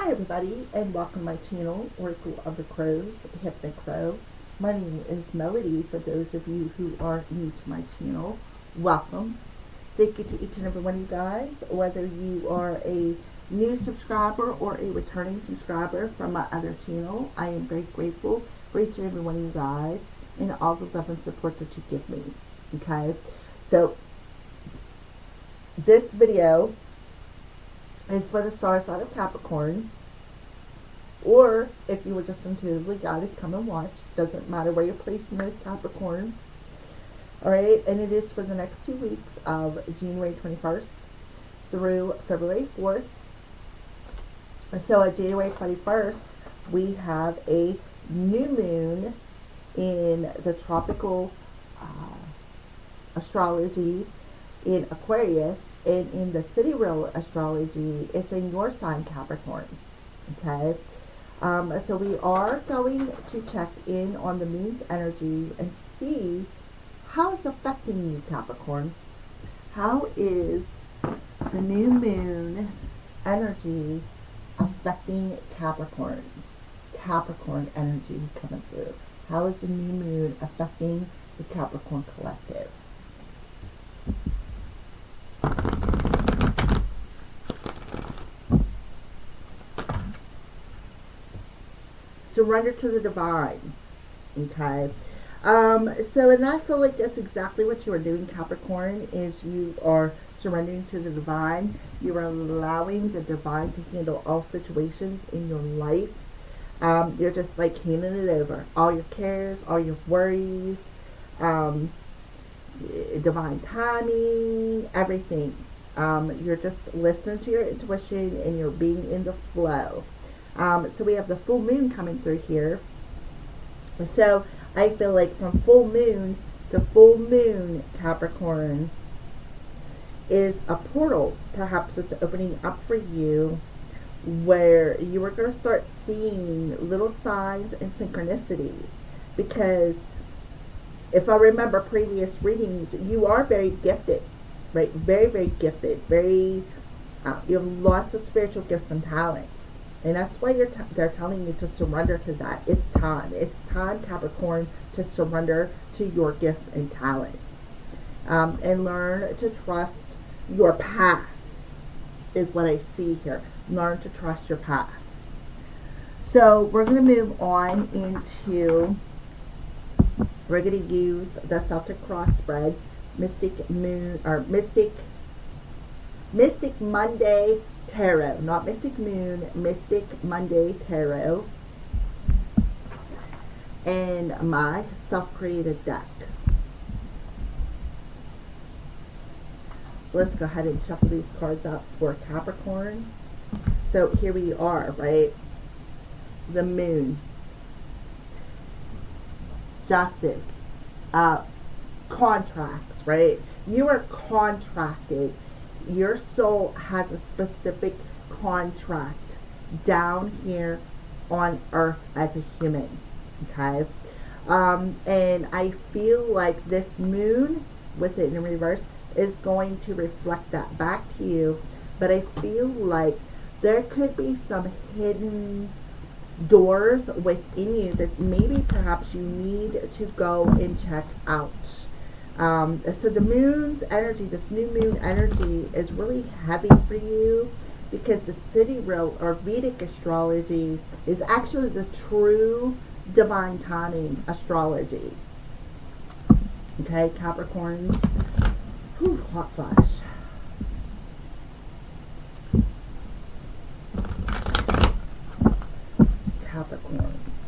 Hi everybody, and welcome to my channel, Oracle of the Crows, Hypnic Crow. My name is Melody. For those of you who are new to my channel, welcome. Thank you to each and every one of you guys, whether you are a new subscriber or a returning subscriber from my other channel. I am very grateful for each and every one of you guys and all the love and support that you give me. Okay, so this video is for the star sign of Capricorn, or if you were just intuitively guided, come and watch. Doesn't matter where your placement is, Capricorn. Alright, and it is for the next 2 weeks of January 21st through February 4th. So on January 21st, we have a new moon in the tropical astrology in Aquarius, and in the sidereal astrology, it's in your sign, Capricorn. Okay, so we are going to check in on the moon's energy and see how it's affecting you, Capricorn. How is the new moon energy affecting Capricorn energy coming through? How is the new moon affecting the Capricorn collective? Surrender to the divine. Okay, so, and I feel like that's exactly what you are doing, Capricorn, is you are surrendering to the divine. You are allowing the divine to handle all situations in your life. You're just like handing it over, all your cares, all your worries, divine timing, everything. You're just listening to your intuition and you're being in the flow. So we have the full moon coming through here. So I feel like from full moon to full moon, Capricorn, is a portal. Perhaps it's opening up for you where you are going to start seeing little signs and synchronicities. Because if I remember previous readings, you are very gifted, right? Very, very gifted. You have lots of spiritual gifts and talents. And that's why they're telling you to surrender to that. It's time. It's time, Capricorn, to surrender to your gifts and talents. And learn to trust your path is what I see here. Learn to trust your path. So we're going to move on into, we're going to use the Celtic Cross spread, Mystic Moon, or Mystic Monday Tarot, not Mystic Moon, Mystic Monday Tarot, and my self-created deck. So let's go ahead and shuffle these cards up for Capricorn. So here we are, right? The moon, justice, contracts, right? You are contracted. Your soul has a specific contract down here on earth as a human. Okay, and I feel like this moon with it in reverse is going to reflect that back to you. But I feel like there could be some hidden doors within you that maybe perhaps you need to go and check out. So the moon's energy, this new moon energy, is really heavy for you because the sidereal or Vedic astrology is actually the true divine timing astrology. Okay, Capricorns. Whew, hot flash.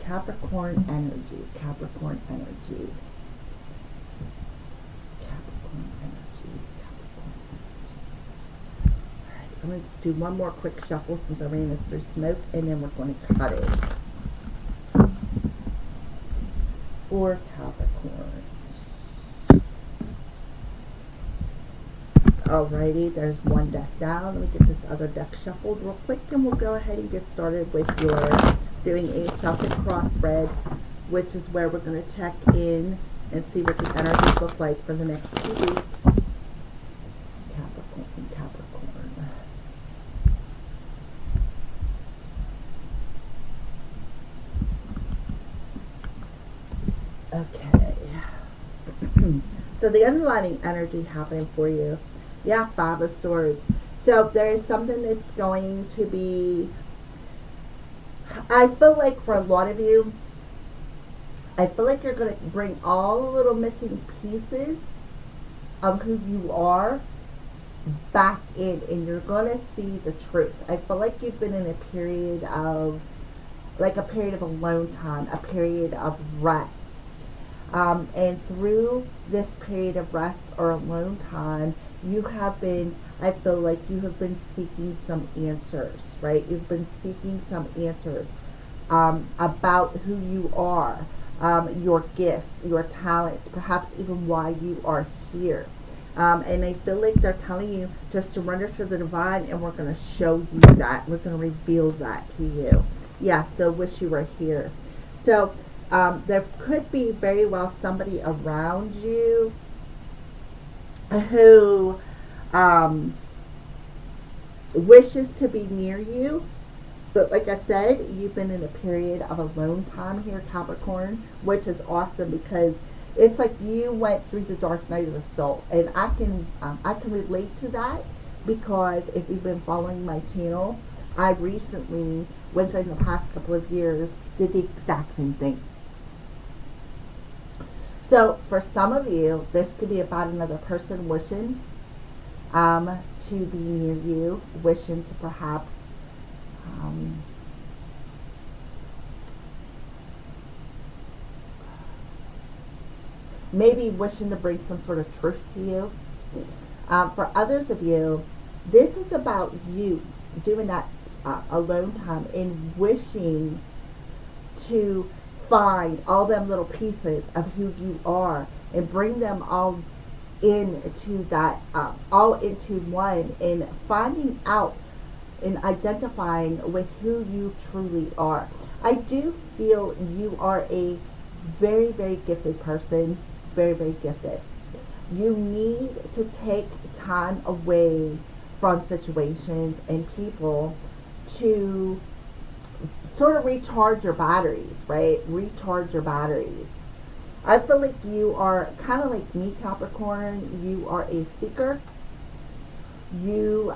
Capricorn energy, Capricorn energy. I'm going to do one more quick shuffle since I ran this through smoke, and then we're going to cut it. For Capricorns. Alrighty, there's one deck down. Let me get this other deck shuffled real quick, and we'll go ahead and get started with doing a Celtic cross spread, which is where we're going to check in and see what the energies look like for the next 2 weeks. Capricorn. Okay. So the underlying energy happening for you. Yeah, Five of Swords. So there is something that's going to be, I feel like for a lot of you, I feel like you're going to bring all the little missing pieces of who you are back in, and you're going to see the truth. I feel like you've been in a period of, like a period of alone time, a period of rest. And through this period of rest or alone time, you have been, I feel like you have been seeking some answers, right? You've been seeking some answers about who you are, your gifts, your talents, perhaps even why you are here. And I feel like they're telling you to surrender to the divine, and we're going to show you that. We're going to reveal that to you. Yeah, so wish you were here. So there could be very well somebody around you who wishes to be near you. But like I said, you've been in a period of alone time here, Capricorn, which is awesome because it's like you went through the dark night of the soul. And I can relate to that because if you've been following my channel, I recently, within the past couple of years, did the exact same thing. So for some of you, this could be about another person wishing to be near you, wishing to perhaps maybe wishing to bring some sort of truth to you. For others of you, this is about you doing that alone time and wishing to find all them little pieces of who you are and bring them all into that, all into one, and finding out and identifying with who you truly are. I do feel you are a very, very gifted person, very, very gifted. You need to take time away from situations and people to sort of recharge your batteries, right? Recharge your batteries. I feel like you are kind of like me, Capricorn. You are a seeker. You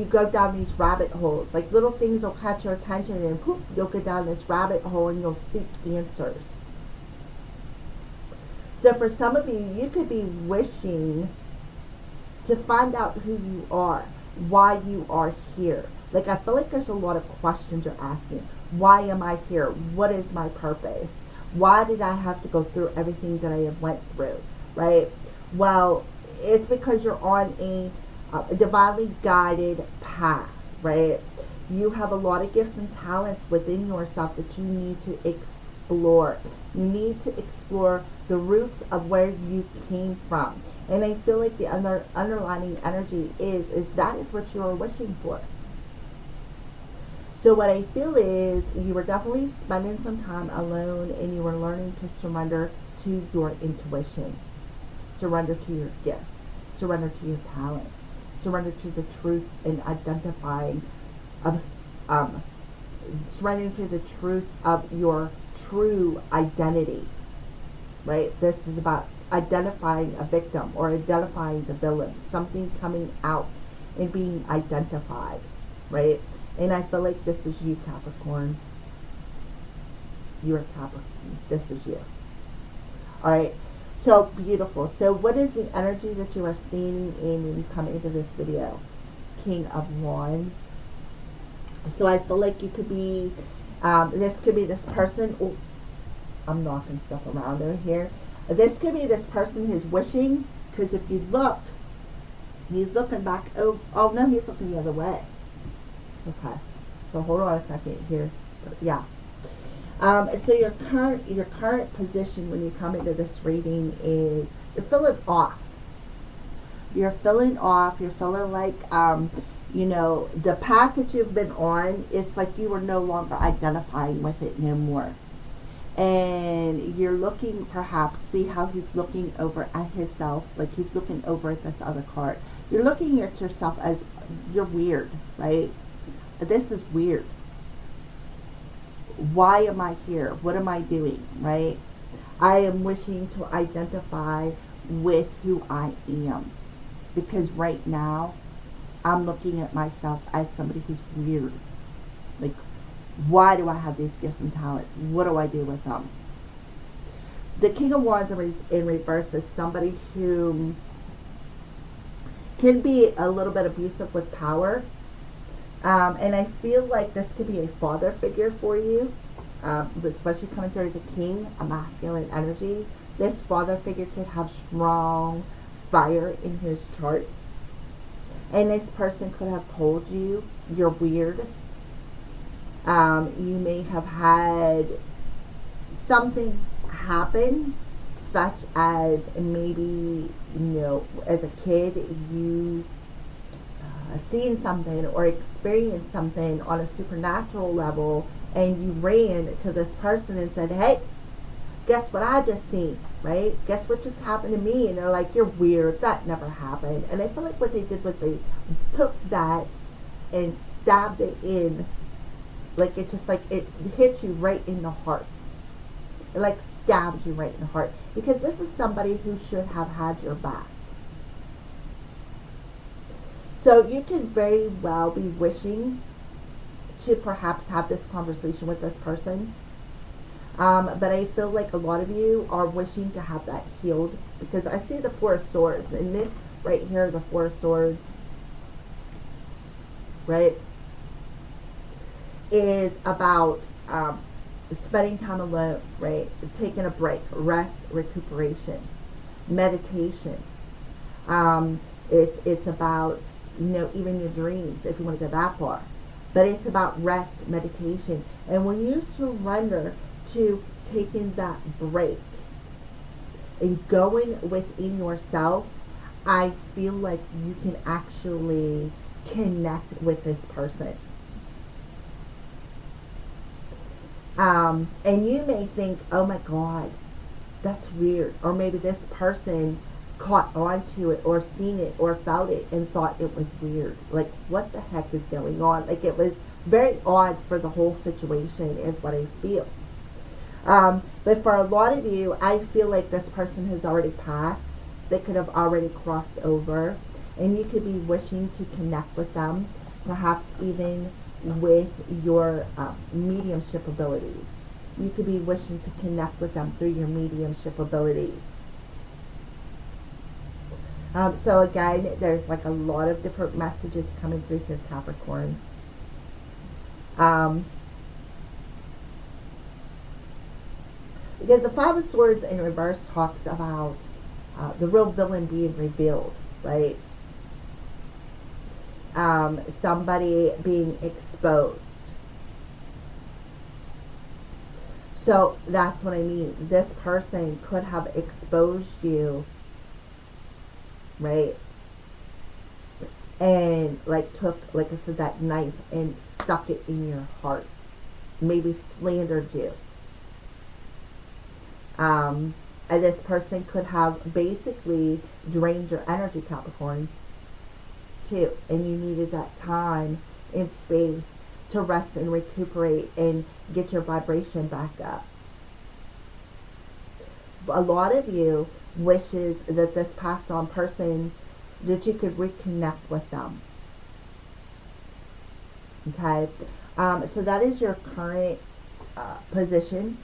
go down these rabbit holes. Like little things will catch your attention and poof, you'll go down this rabbit hole and you'll seek answers. So for some of you, you could be wishing to find out who you are, why you are here. Like I feel like there's a lot of questions you're asking. Why am I here? What is my purpose? Why did I have to go through everything that I have went through, right? Well, it's because you're on a divinely guided path, right? You have a lot of gifts and talents within yourself that you need to explore. You need to explore the roots of where you came from. And I feel like the underlying energy is that is what you are wishing for. So what I feel is you were definitely spending some time alone and you were learning to surrender to your intuition. Surrender to your gifts. Surrender to your talents. Surrender to the truth and identifying of surrendering to the truth of your true identity. Right? This is about identifying a victim or identifying the villain. Something coming out and being identified. Right? And I feel like this is you, Capricorn. You're Capricorn. This is you. Alright. So beautiful. So what is the energy that you are standing in when you come into this video? King of Wands. So I feel like you could be, this could be this person. Oh, I'm knocking stuff around over here. This could be this person who's wishing, because if you look, he's looking back. Oh no, he's looking the other way. Okay, so hold on a second here. Yeah. So your current position when you come into this reading is you're feeling off. You're feeling off. You're feeling like you know, the path that you've been on. It's like you are no longer identifying with it no more. And you're looking, perhaps, see how he's looking over at himself, like he's looking over at this other card. You're looking at yourself as you're weird, right? This is weird. Why am I here? What am I doing, right? I am wishing to identify with who I am. Because right now, I'm looking at myself as somebody who's weird. Like, why do I have these gifts and talents? What do I do with them? The King of Wands in reverse is somebody who can be a little bit abusive with power. And I feel like this could be a father figure for you, especially coming through as a king, a masculine energy. This father figure could have strong fire in his chart. And this person could have told you you're weird. You may have had something happen, such as maybe, as a kid, you seen something or experienced something on a supernatural level, and you ran to this person and said, hey, guess what I just seen, right? Guess what just happened to me? And they're like, you're weird, that never happened. And I feel like what they did was they took that and stabbed it in, like it just, like it hit you right in the heart. It like stabbed you right in the heart, because this is somebody who should have had your back. So you could very well be wishing to perhaps have this conversation with this person. But I feel like a lot of you are wishing to have that healed, because I see the Four of Swords, and this right here, the Four of Swords, right, is about spending time alone, right, taking a break, rest, recuperation, meditation. It's about, even your dreams, if you want to go that far. But it's about rest, meditation. And when you surrender to taking that break and going within yourself, I feel like you can actually connect with this person. And you may think, oh my God, that's weird. Or maybe this person caught on to it or seen it or felt it and thought it was weird. Like, what the heck is going on? Like, it was very odd for the whole situation is what I feel. But for a lot of you, I feel like this person has already passed. They could have already crossed over. And you could be wishing to connect with them, perhaps even with your mediumship abilities. You could be wishing to connect with them through your mediumship abilities. So again, there's like a lot of different messages coming through here, Capricorn. Because the Five of Swords in reverse talks about the real villain being revealed, right? Somebody being exposed. So that's what I mean. This person could have exposed you, right? And like took, like I said, that knife and stuck it in your heart. Maybe slandered you. And this person could have basically drained your energy, Capricorn, too. And you needed that time and space to rest and recuperate and get your vibration back up. A lot of you wishes that this passed on person, that you could reconnect with them. Okay, so that is your current position.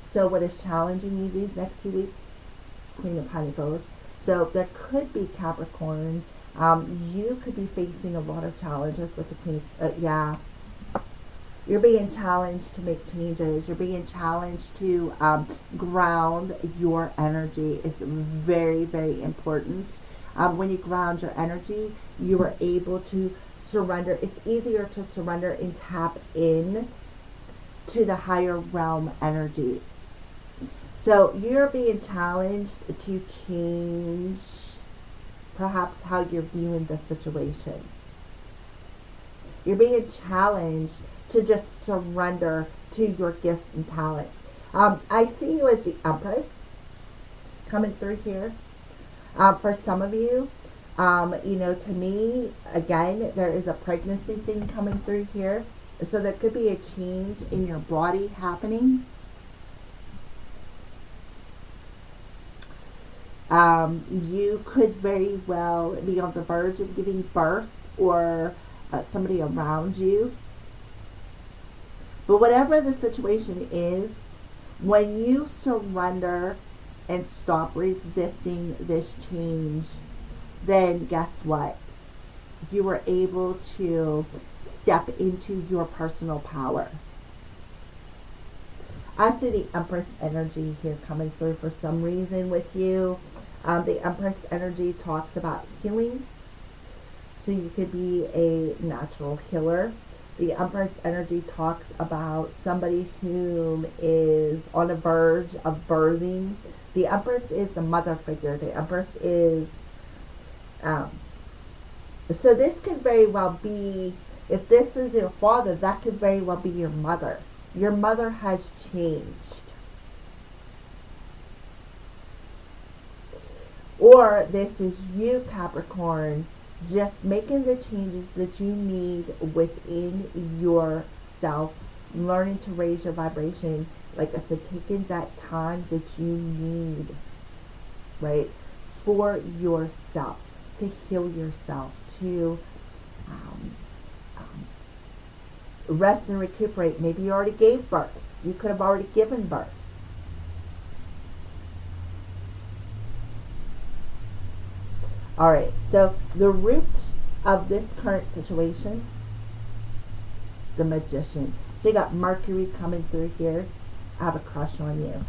So what is challenging you these next 2 weeks? Queen of Pentacles. So there could be, Capricorn, you could be facing a lot of challenges with the Queen. You're being challenged to make changes. You're being challenged to ground your energy. It's very, very important. When you ground your energy, you are able to surrender. It's easier to surrender and tap in to the higher realm energies. So you're being challenged to change perhaps how you're viewing the situation. You're being challenged to just surrender to your gifts and talents. I see you as the Empress coming through here. For some of you, to me, again, there is a pregnancy thing coming through here. So there could be a change in your body happening. You could very well be on the verge of giving birth, or somebody around you. But whatever the situation is, when you surrender and stop resisting this change, then guess what? You were able to step into your personal power. I see the Empress energy here coming through for some reason with you. The Empress energy talks about healing. So you could be a natural healer. The Empress energy talks about somebody who is on the verge of birthing. The Empress is the mother figure. The Empress is, so this could very well be, if this is your father, that could very well be your mother. Your mother has changed. Or this is you, Capricorn, just making the changes that you need within yourself, learning to raise your vibration. Like I said, taking that time that you need, right, for yourself, to heal yourself, to rest and recuperate. Maybe you already gave birth. You could have already given birth. All right, so the root of this current situation, the Magician. So you got Mercury coming through here. I have a crush on you.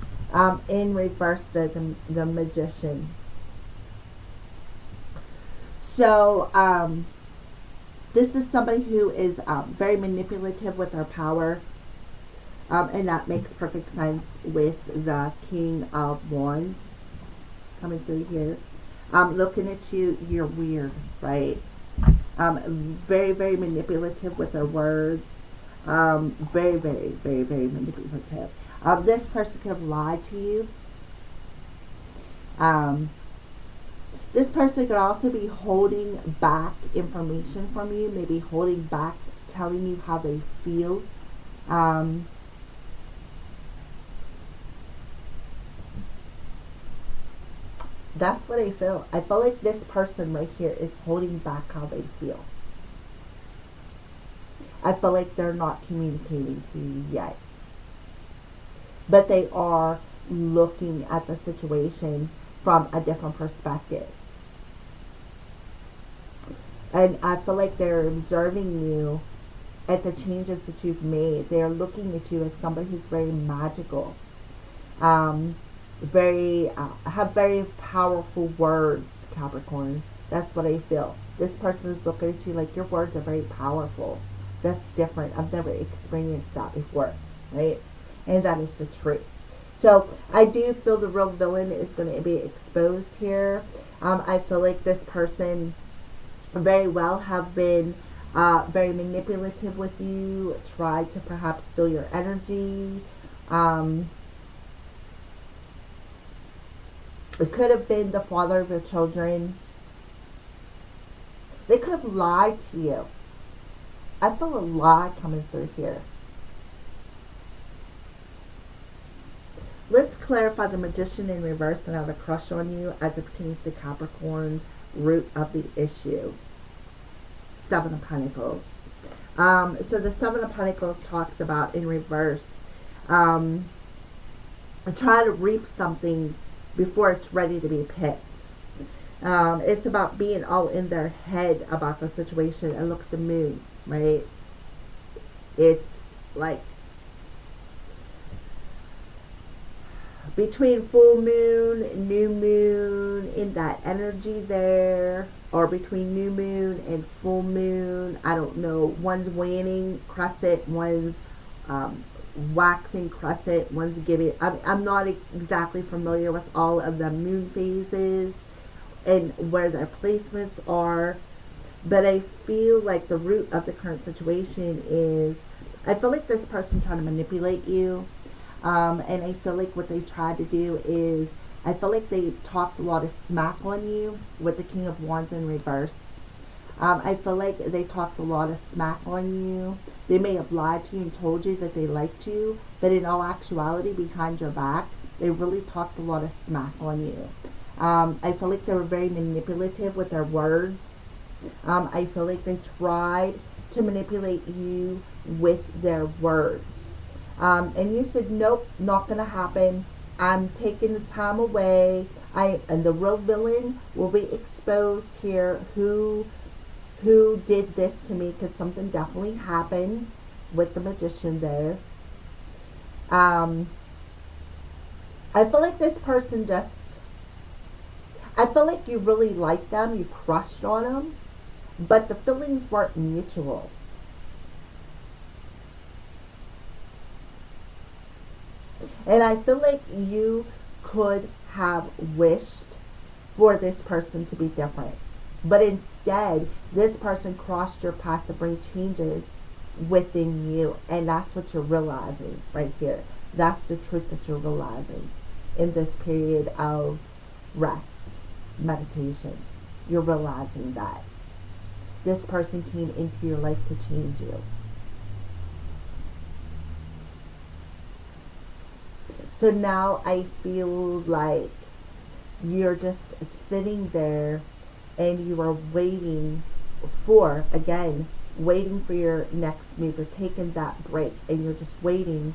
In reverse, the Magician. So this is somebody who is very manipulative with their power. And that makes perfect sense with the King of Wands coming through here. Looking at you, you're weird, right? Very, very manipulative with their words. Very, very, very, very manipulative. This person could have lied to you. This person could also be holding back information from you, maybe holding back telling you how they feel. That's what I feel. I feel like this person right here is holding back how they feel. I feel like they're not communicating to you yet. But they are looking at the situation from a different perspective. And I feel like they're observing you at the changes that you've made. They're looking at you as somebody who's very magical. Have very powerful words, Capricorn. That's what I feel. This person is looking at you like your words are very powerful. That's different. I've never experienced that before, right? And that is the truth. So I do feel the real villain is going to be exposed here. I feel like this person very well have been very manipulative with you, tried to perhaps steal your energy. It could have been the father of your children. They could have lied to you. I feel a lie coming through here. Let's clarify the Magician in reverse and have a crush on you as it pertains to Capricorn's root of the issue. Seven of Pentacles. So the Seven of Pentacles talks about in reverse, try to reap something before it's ready to be picked. It's about being all in their head about the situation. And look at the moon, right? It's like between full moon, new moon, in that energy there, or between new moon and full moon. I don't know. One's waning crescent, one's waxing crescent, one's giving. I'm not exactly familiar with all of the moon phases and where their placements are, but I feel like the root of the current situation is, I feel like this person trying to manipulate you, and I feel like what they tried to do is, I feel like they talked a lot of smack on you with the King of Wands in reverse. I feel like they talked a lot of smack on you. They may have lied to you and told you that they liked you, but in all actuality, behind your back, they really talked a lot of smack on you. I feel like they were very manipulative with their words. I feel like they tried to manipulate you with their words. And you said, nope, not going to happen. I'm taking the time away. And the real villain will be exposed here. Who did this to me? Because something definitely happened with the magician there. I feel like this person I feel like you really liked them. You crushed on them. But the feelings weren't mutual. And I feel like you could have wished for this person to be different. But instead, this person crossed your path to bring changes within you. And that's what you're realizing right here. That's the truth that you're realizing in this period of rest, meditation. You're realizing that this person came into your life to change you. So now I feel like you're just sitting there and you are waiting waiting for your next move. You're taking that break and you're just waiting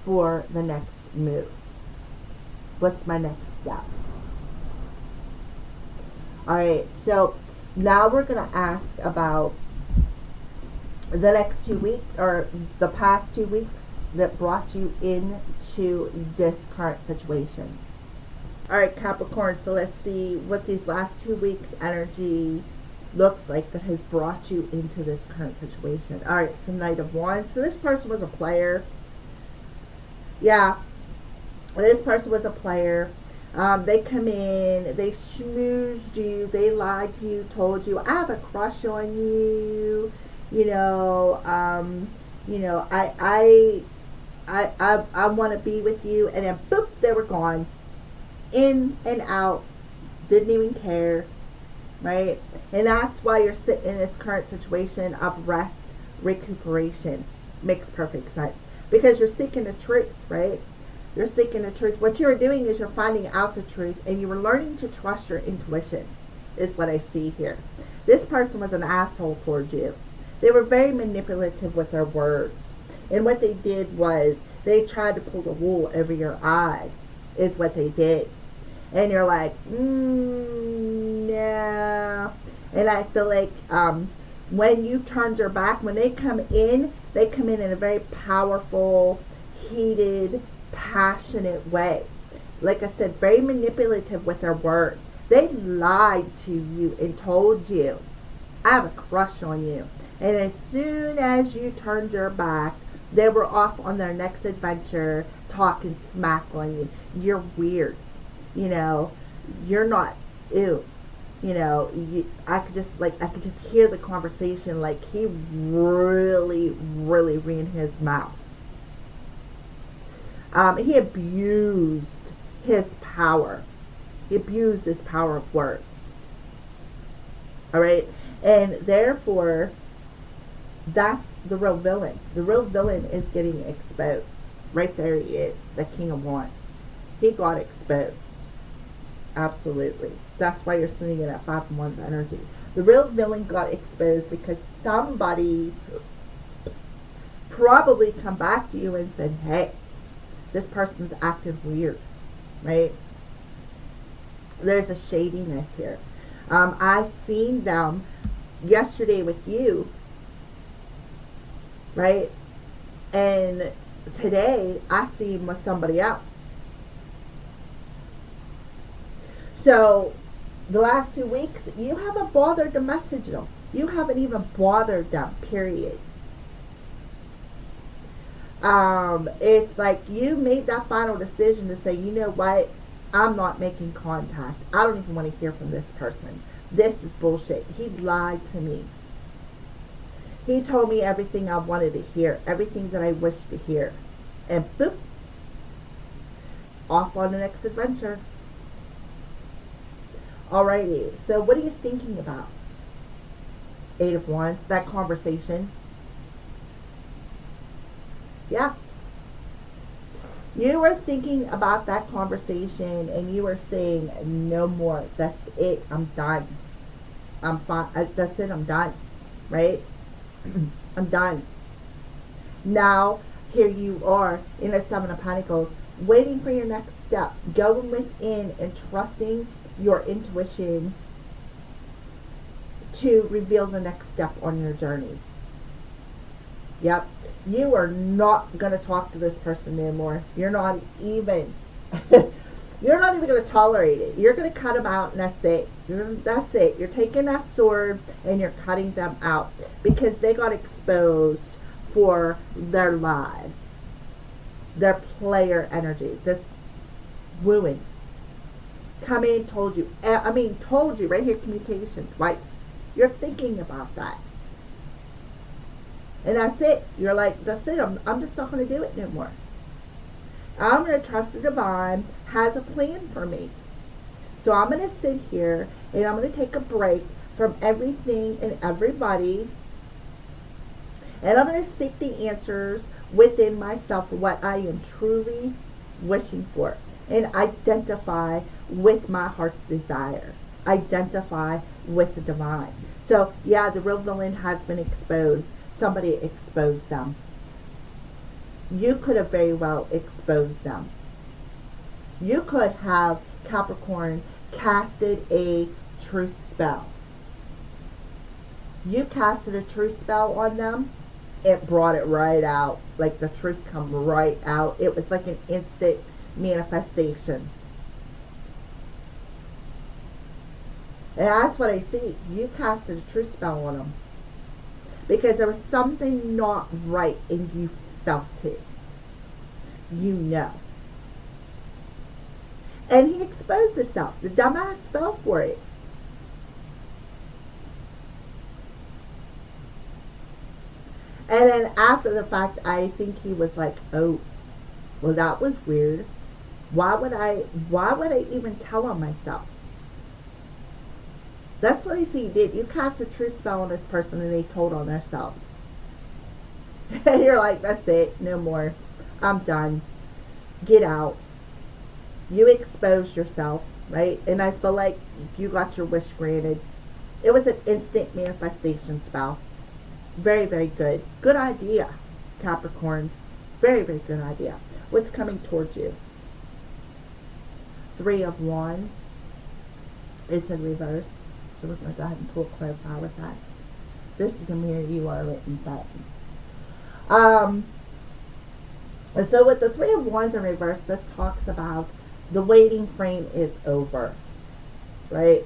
for the next move. What's my next step? Alright, so now we're going to ask about the next 2 weeks, or the past 2 weeks that brought you into this current situation. Alright, Capricorn, so let's see what these last 2 weeks energy looks like that has brought you into this current situation. Alright, so Knight of Wands. So this person was a player. Yeah, this person was a player. They come in, they schmoozed you, they lied to you, told you, I have a crush on you, I want to be with you, and then boop, they were gone. In and out, didn't even care, right? And that's why you're sitting in this current situation of rest, recuperation. Makes perfect sense. Because you're seeking the truth, right? You're seeking the truth. What you're doing is you're finding out the truth, and you were learning to trust your intuition, is what I see here. This person was an asshole towards you. They were very manipulative with their words. And what they did was they tried to pull the wool over your eyes, is what they did. And you're like, no. And I feel like when you turned your back, when they come in a very powerful, heated, passionate way. Like I said, very manipulative with their words. They lied to you and told you, I have a crush on you. And as soon as you turned your back, they were off on their next adventure, talking smack on you. You're weird. You're not, ew. I could just hear the conversation, like he really, really ran his mouth. He abused his power. He abused his power of words. Alright? And therefore, that's the real villain. The real villain is getting exposed. Right there he is, the King of Wands. He got exposed. Absolutely. That's why you're sitting in that 5 of Wands energy. The real villain got exposed because somebody probably come back to you and said, hey, this person's acting weird, right? There's a shadiness here. I seen them yesterday with you, right? And today I see them with somebody else. So the last 2 weeks, you haven't bothered to message them. You haven't even bothered them, period. It's like you made that final decision to say, you know what? I'm not making contact. I don't even want to hear from this person. This is bullshit. He lied to me. He told me everything I wanted to hear, everything that I wished to hear. And boop, off on the next adventure. Alrighty, so what are you thinking about? 8 of Wands, that conversation. Yeah. You were thinking about that conversation and you were saying, no more. That's it. I'm done. I'm fine. That's it. I'm done. Right? I'm done. Now, here you are in a Seven of Pentacles, waiting for your next step, going within and trusting your intuition to reveal the next step on your journey. Yep. You are not going to talk to this person anymore. You're not even you're not even going to tolerate it. You're going to cut them out and that's it. That's it. You're taking that sword and you're cutting them out because they got exposed for their lies, their player energy. This wooing. Come in, told you right here, communication twice. You're thinking about that. And that's it. You're like, that's it. I'm just not going to do it no more. I'm going to trust the divine has a plan for me. So I'm going to sit here and I'm going to take a break from everything and everybody. And I'm going to seek the answers within myself for what I am truly wishing for. And identify with my heart's desire. Identify with the divine. So, yeah, the real villain has been exposed. Somebody exposed them. You could have very well exposed them. You could have, Capricorn, casted a truth spell. You casted a truth spell on them. It brought it right out. Like the truth come right out. It was like an instant manifestation. And that's what I see. You casted a truth spell on them. Because there was something not right and you felt it. You know. And he exposed himself. The dumbass fell for it. And then after the fact, I think he was like, oh, well, that was weird. Why would I even tell on myself? That's what I see you did. You cast a truth spell on this person and they told on themselves. And you're like, that's it. No more. I'm done. Get out. You exposed yourself, right? And I feel like you got your wish granted. It was an instant manifestation spell. Very, very good. Good idea, Capricorn. Very, very good idea. What's coming towards you? Three of Wands. It's in reverse. So we're going to go ahead and pull a clarify with that. This is a mirror you are written sentence. So with the Three of Wands in reverse, this talks about the waiting frame is over. Right?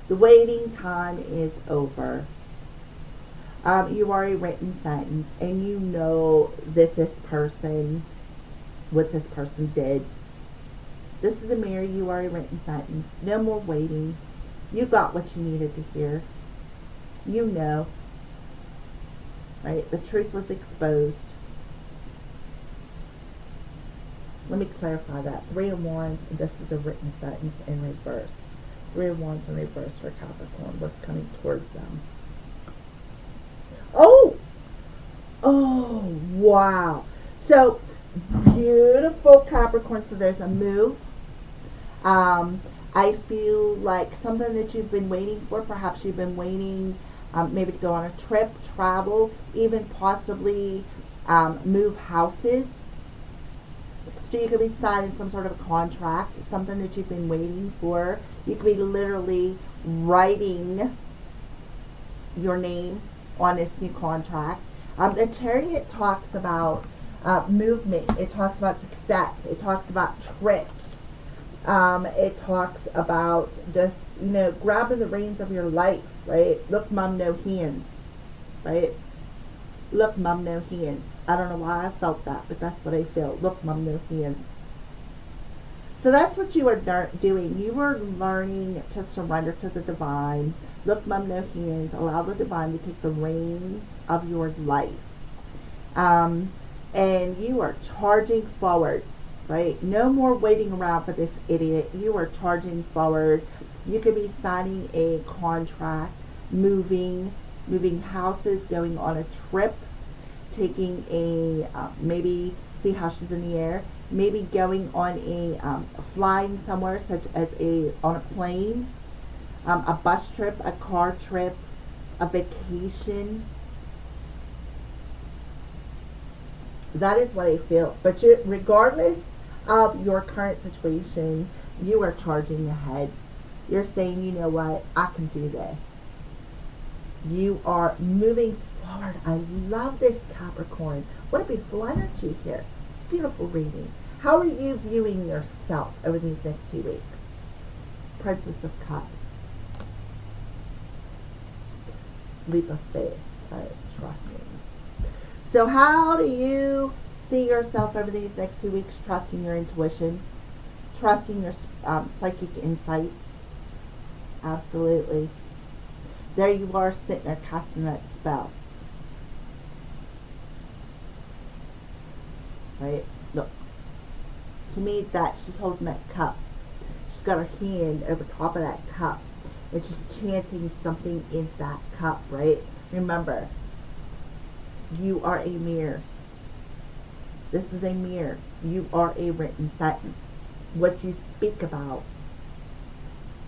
The waiting time is over. You are a written sentence and you know that what this person did. This is a mirror, you are a written sentence. No more waiting. You got what you needed to hear. You know. Right? The truth was exposed. Let me clarify that. Three of Wands, and this is a written sentence in reverse. Three of Wands in reverse for Capricorn. What's coming towards them? Oh, wow. So, beautiful Capricorn. So there's a move. I feel like something that you've been waiting for. Perhaps you've been waiting maybe to go on a trip, travel, even possibly move houses. So you could be signing some sort of a contract, something that you've been waiting for. You could be literally writing your name on this new contract. The Chariot talks about movement. It talks about success. It talks about trips. It talks about just, grabbing the reins of your life, right? Look, mom, no hands, right? Look, mom, no hands. I don't know why I felt that, but that's what I feel. Look, mom, no hands. So that's what you are doing. You are learning to surrender to the divine. Look, mom, no hands. Allow the divine to take the reins of your life. And you are charging forward. Right? No more waiting around for this idiot. You are charging forward. You could be signing a contract, moving houses, going on a trip, taking a maybe See how she's in the air? Maybe going on flying somewhere, such as on a plane, a bus trip, a car trip, a vacation. That is what I feel. But regardless of your current situation, you are charging ahead. You're saying, you know what, I can do this. You are moving forward. I love this, Capricorn. What a beautiful energy here. Beautiful reading. How are you viewing yourself over these next 2 weeks? Princess of Cups. Leap of faith. Trust me. So how do you see yourself over these next 2 weeks? Trusting your intuition. Trusting your psychic insights. Absolutely. There you are sitting there casting that spell. Right? Look. To me, that she's holding that cup. She's got her hand over top of that cup. And she's chanting something in that cup, right? Remember, you are a mirror. This is a mirror. You are a written sentence. What you speak about,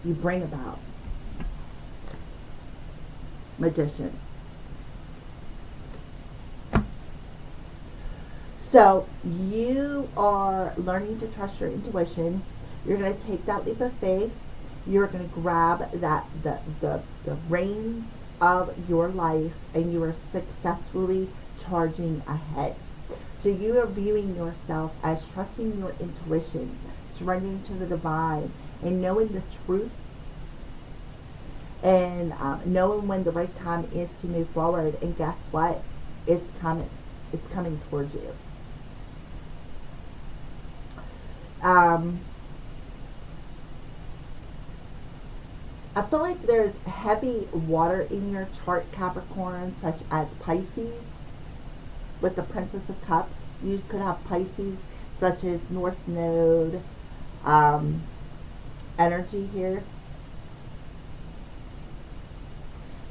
you bring about. Magician. So you are learning to trust your intuition. You're going to take that leap of faith. You're going to grab the reins of your life, and you are successfully charging ahead. So you are viewing yourself as trusting your intuition, surrendering to the divine, and knowing the truth, and knowing when the right time is to move forward. And guess what? It's coming. It's coming towards you. I feel like there's heavy water in your chart, Capricorn, such as Pisces. With the Princess of Cups, you could have Pisces, such as North Node energy here.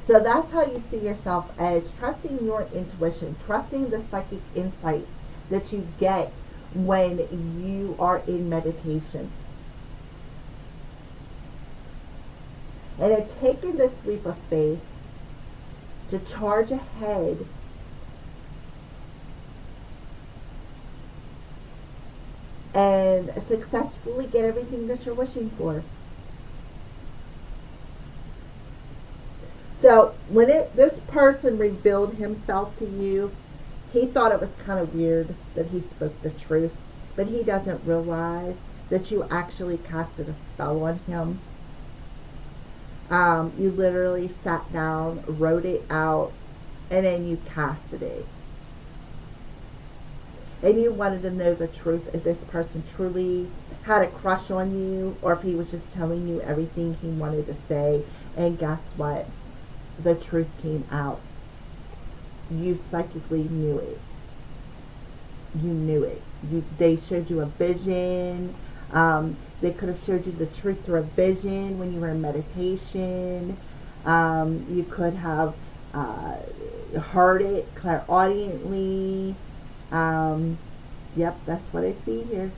So that's how you see yourself, as trusting your intuition, trusting the psychic insights that you get when you are in meditation. And it taking this leap of faith to charge ahead and successfully get everything that you're wishing for. So when this person revealed himself to you, he thought it was kind of weird that he spoke the truth, but he doesn't realize that you actually casted a spell on him. You literally sat down, wrote it out, and then you casted it. And you wanted to know the truth, if this person truly had a crush on you, or if he was just telling you everything he wanted to say. And guess what? The truth came out. You psychically knew it. You knew it. They showed you a vision. They could have showed you the truth through a vision when you were in meditation. You could have heard it clairaudiently. Yep, that's what I see here.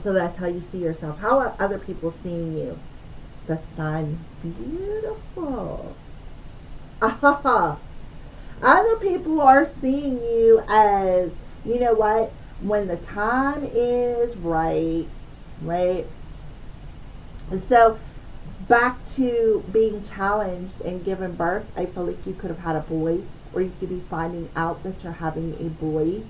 So that's how you see yourself. How are other people seeing you? The sun. Beautiful. Ah, other people are seeing you as, you know what, when the time is right, right? So back to being challenged and given birth, I feel like you could have had a boy, or you could be finding out that you're having a boy.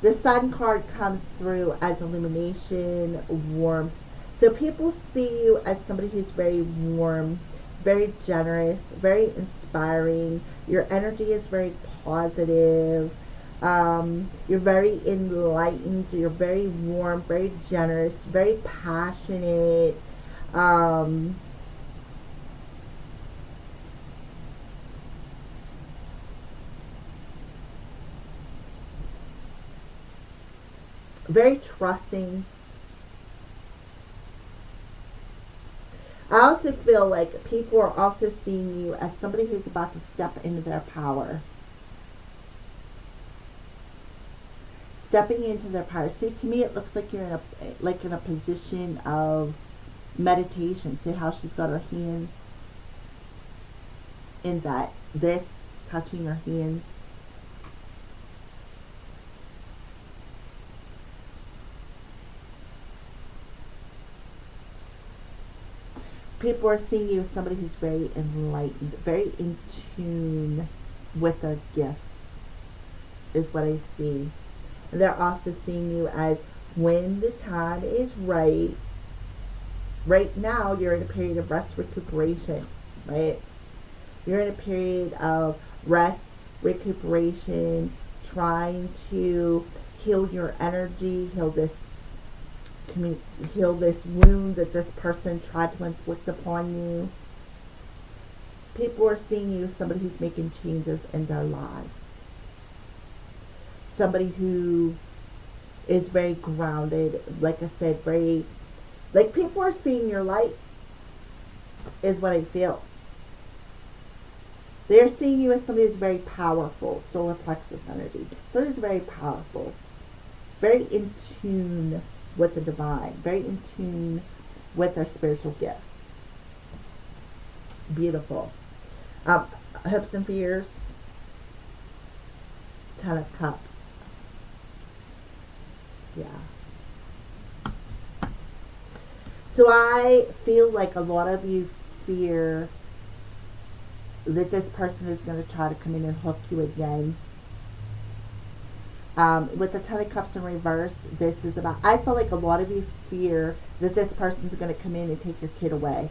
The sun card comes through as illumination, warmth. So people see you as somebody who's very warm, very generous, very inspiring. Your energy is very positive. You're very enlightened. You're very warm, very generous, very passionate. Very trusting. I also feel like people are also seeing you as somebody who's about to step into their power. Stepping into their power. See, to me, it looks like you're in a position of meditation. See how she's got her hands in that, this, touching her hands. People are seeing you as somebody who's very enlightened, very in tune with their gifts, is what I see. And they're also seeing you as, when the time is right. Right now, you're in a period of rest, recuperation, right? You're in a period of rest, recuperation, trying to heal your energy, heal this wound that this person tried to inflict upon you. People are seeing you as somebody who's making changes in their lives. Somebody who is very grounded, like I said, very, like, people are seeing your light, is what I feel. They're seeing you as somebody who's very powerful, solar plexus energy. Somebody who's very powerful, very in tune with the divine, very in tune with their spiritual gifts. Beautiful. Hopes and fears. 10 of Cups. Yeah. So I feel like a lot of you fear that this person is going to try to come in and hook you again. With the 10 of Cups in reverse, this is about, I feel like a lot of you fear that this person's going to come in and take your kid away,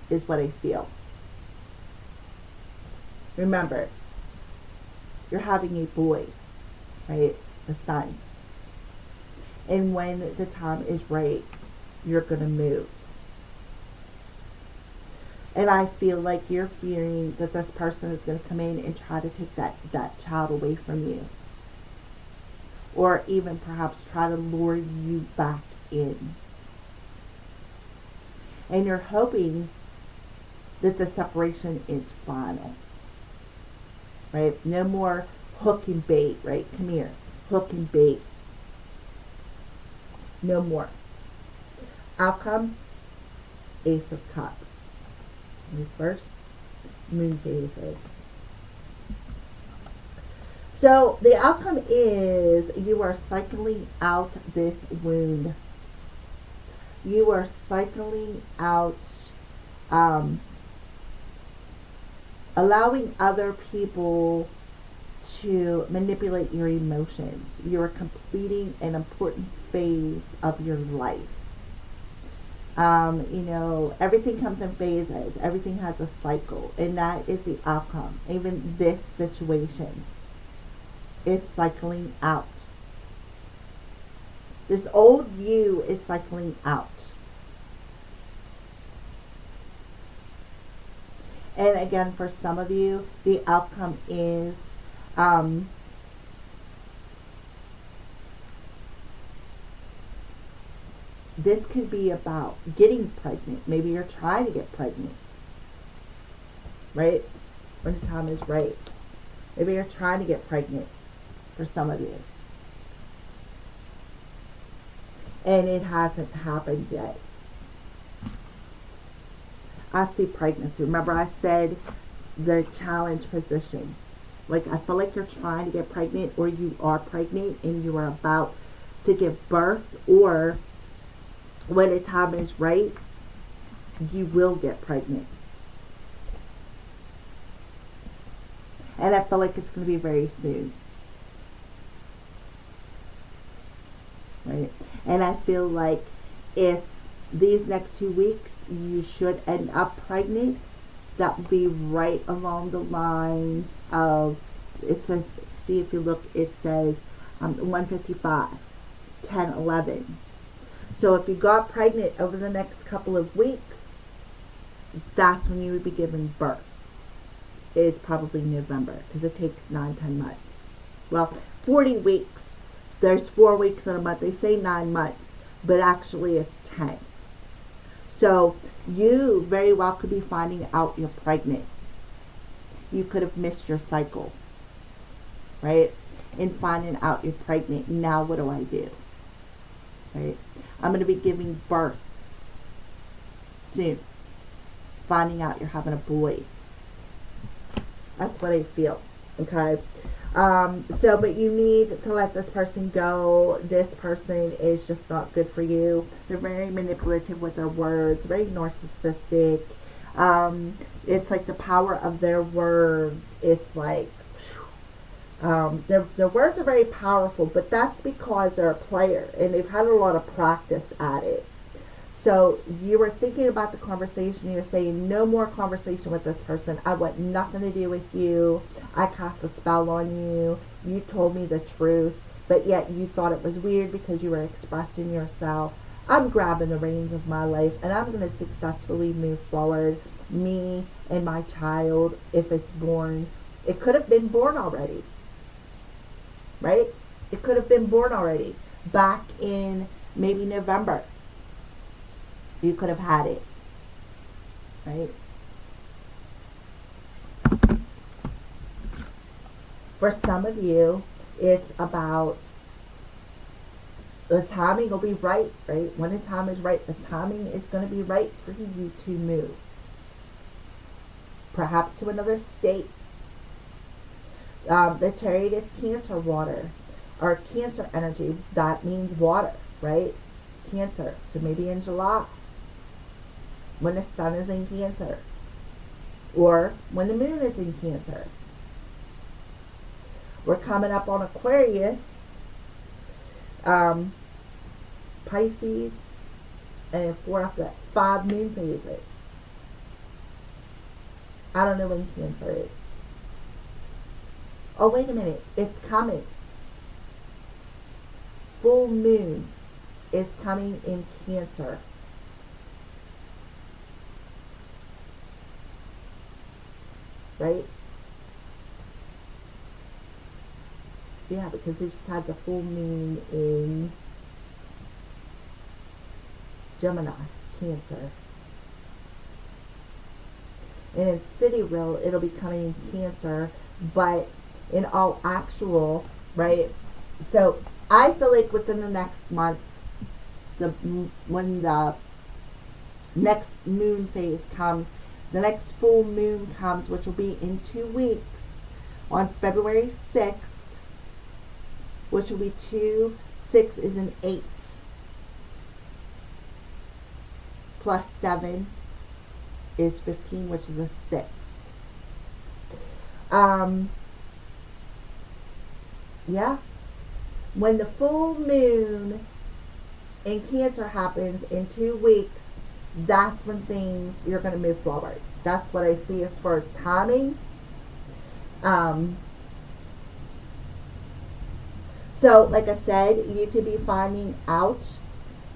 is what I feel. Remember, you're having a boy, right? The son. And when the time is right, you're going to move. And I feel like you're fearing that this person is going to come in and try to take that child away from you. Or even perhaps try to lure you back in. And you're hoping that the separation is final. Right? No more hook and bait, right? Come here. Hook and bait. No more. Outcome, Ace of Cups. Reverse, moon phases. So the outcome is you are cycling out this wound. You are cycling out, allowing other people to manipulate your emotions. You are completing an important phase of your life. Everything comes in phases. Everything has a cycle. And that is the outcome. Even this situation is cycling out. This old you is cycling out. And again, for some of you, the outcome is this could be about getting pregnant. Maybe you're trying to get pregnant, right? When the time is right. Maybe you're trying to get pregnant for some of you. And it hasn't happened yet. I see pregnancy. Remember I said the challenge position. Like, I feel like you're trying to get pregnant, or you are pregnant and you are about to give birth, or when the time is right, you will get pregnant. And I feel like it's going to be very soon. Right? And I feel like if these next 2 weeks you should end up pregnant, that would be right along the lines of, it says, see if you look, it says 155, 10, 11. So if you got pregnant over the next couple of weeks, that's when you would be giving birth. It is probably November, because it takes 9-10 months. Well, 40 weeks. There's 4 weeks in a month. They say 9 months, but actually it's 10. So you very well could be finding out you're pregnant. You could have missed your cycle, right? And finding out you're pregnant. Now what do I do? Right? I'm going to be giving birth soon. Finding out you're having a boy. That's what I feel. Okay. But you need to let this person go. This person is just not good for you. They're very manipulative with their words, very narcissistic. It's like the power of their words. It's like, their words are very powerful, but that's because they're a player and they've had a lot of practice at it. So you were thinking about the conversation. You're saying, no more conversation with this person. I want nothing to do with you. I cast a spell on you. You told me the truth, but yet you thought it was weird because you were expressing yourself. I'm grabbing the reins of my life and I'm going to successfully move forward. Me and my child, if it's born, it could have been born already, right? It could have been born already back in maybe November. You could have had it, right? For some of you, it's about the timing will be right? When the time is right, the timing is going to be right for you to move. Perhaps to another state. The Chariot is Cancer water, or Cancer energy. That means water, right? Cancer. So maybe in July, when the sun is in Cancer, or when the moon is in Cancer. We're coming up on Aquarius, Pisces, and 4 after that, 5 moon phases. I don't know when Cancer is. Oh, wait a minute. It's coming. Full moon is coming in Cancer. Right? Yeah, because we just had the full moon in Gemini, Cancer. And in Sidereal, it'll be coming in Cancer, but in all actual, right? So I feel like within the next month, when the next moon phase comes, the next full moon comes, which will be in 2 weeks, on February 6th, which will be 2, 6 is an 8, plus 7 is 15, which is a 6. Yeah. When the full moon in Cancer happens in 2 weeks, that's when things, you're going to move forward. That's what I see as far as timing. So, like I said, you could be finding out.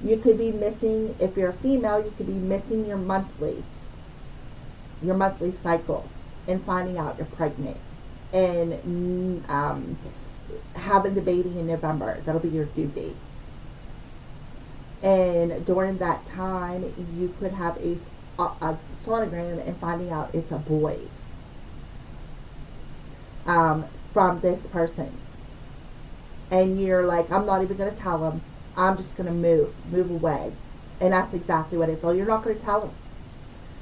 You could be missing, if you're a female, you could be missing your monthly cycle and finding out you're pregnant. And having the baby in November. That'll be your due date. And during that time, you could have a sonogram and finding out it's a boy from this person. And you're like, I'm not even going to tell him. I'm just going to move away. And that's exactly what I feel. You're not going to tell them.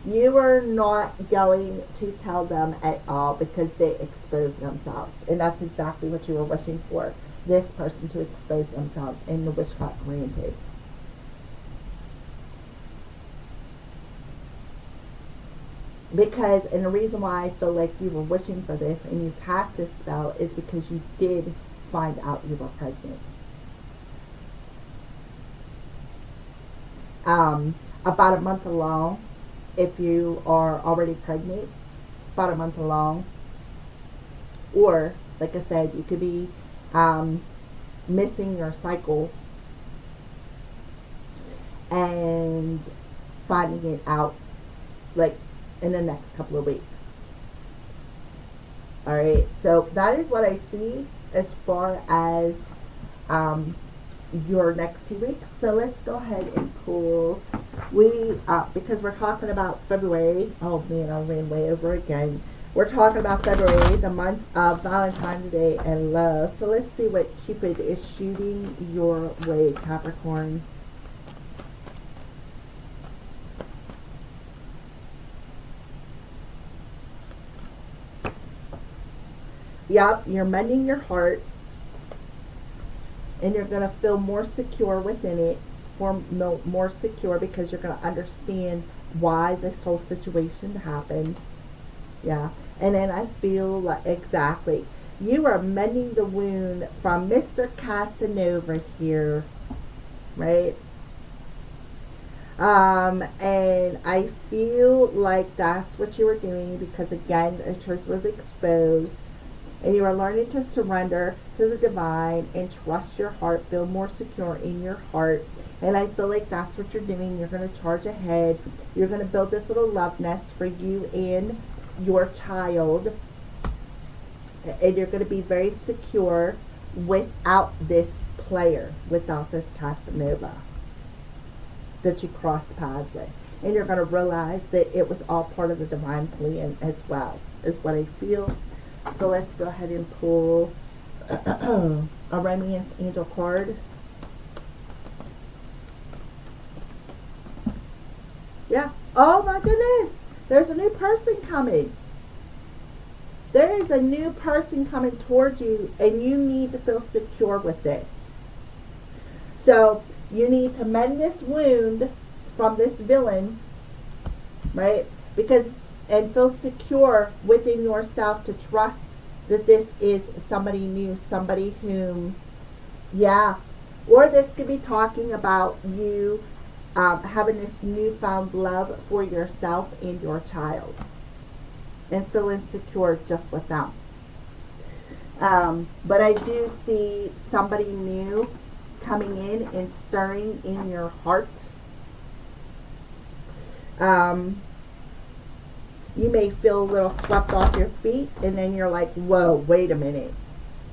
You are not going to tell them at all because they expose themselves. And that's exactly what you were wishing for. This person to expose themselves, and the wish got granted. Because, and the reason why I feel like you were wishing for this and you cast this spell is because you did find out you were pregnant. About a month along, if you are already pregnant, about a month along. Or, like I said, you could be missing your cycle and finding it out like in the next couple of weeks. Alright, so that is what I see as far as your next 2 weeks. So let's go ahead and pull Because we're talking about February. Oh man, I ran way over again. We're talking about February, the month of Valentine's Day and love. So let's see what Cupid is shooting your way, Capricorn. Yep, you're mending your heart, and you're going to feel more secure within it, more secure, because you're going to understand why this whole situation happened. Yeah. And then I feel like, exactly, you are mending the wound from Mr. Casanova here, right? And I feel like that's what you were doing, because again, the truth was exposed, and you are learning to surrender to the divine and trust your heart, feel more secure in your heart. And I feel like that's what you're doing. You're going to charge ahead. You're going to build this little love nest for you and your child. And you're going to be very secure without this player, without this Casanova that you crossed paths with. And you're going to realize that it was all part of the divine plan as well, is what I feel. So let's go ahead and pull a romance angel card. Yeah. Oh my goodness. There's a new person coming. There is a new person coming towards you, and you need to feel secure with this. So you need to mend this wound from this villain, right? And feel secure within yourself to trust that this is somebody new, somebody whom, yeah. Or this could be talking about you having this newfound love for yourself and your child, and feeling secure just with them. But I do see somebody new coming in and stirring in your heart. You may feel a little swept off your feet, and then you're like, whoa, wait a minute.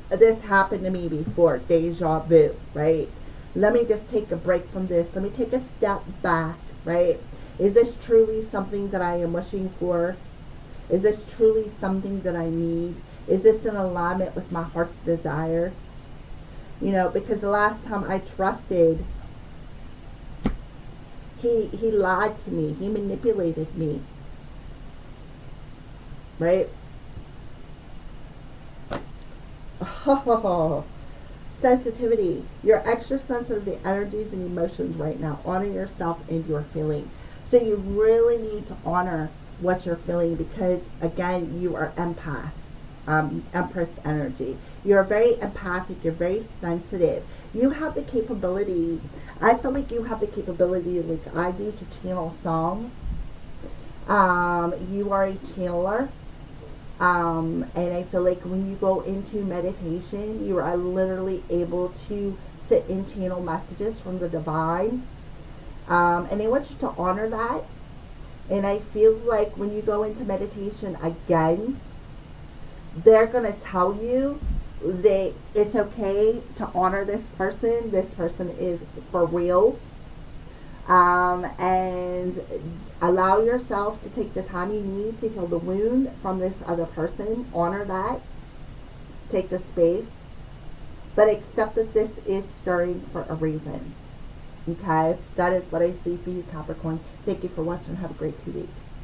This happened to me before. Deja vu, right? Let me just take a break from this. Let me take a step back, right? Is this truly something that I am wishing for? Is this truly something that I need? Is this in alignment with my heart's desire? You know, because the last time I trusted, he lied to me. He manipulated me. Right? Oh, sensitivity. You're extra sensitive to the energies and emotions right now. Honor yourself and your feeling. So you really need to honor what you're feeling, because again, you are empath, Empress energy. You're very empathic. You're very sensitive. You have the capability. I feel like you have the capability, like I do, to channel songs. You are a channeler. And I feel like when you go into meditation, you are literally able to sit and channel messages from the divine. And I want you to honor that. And I feel like when you go into meditation again, they're going to tell you that it's okay to honor this person. This person is for real. And allow yourself to take the time you need to heal the wound from this other person. Honor that. Take the space. But accept that this is stirring for a reason. Okay? That is what I see for you, Capricorn. Thank you for watching. Have a great 2 weeks.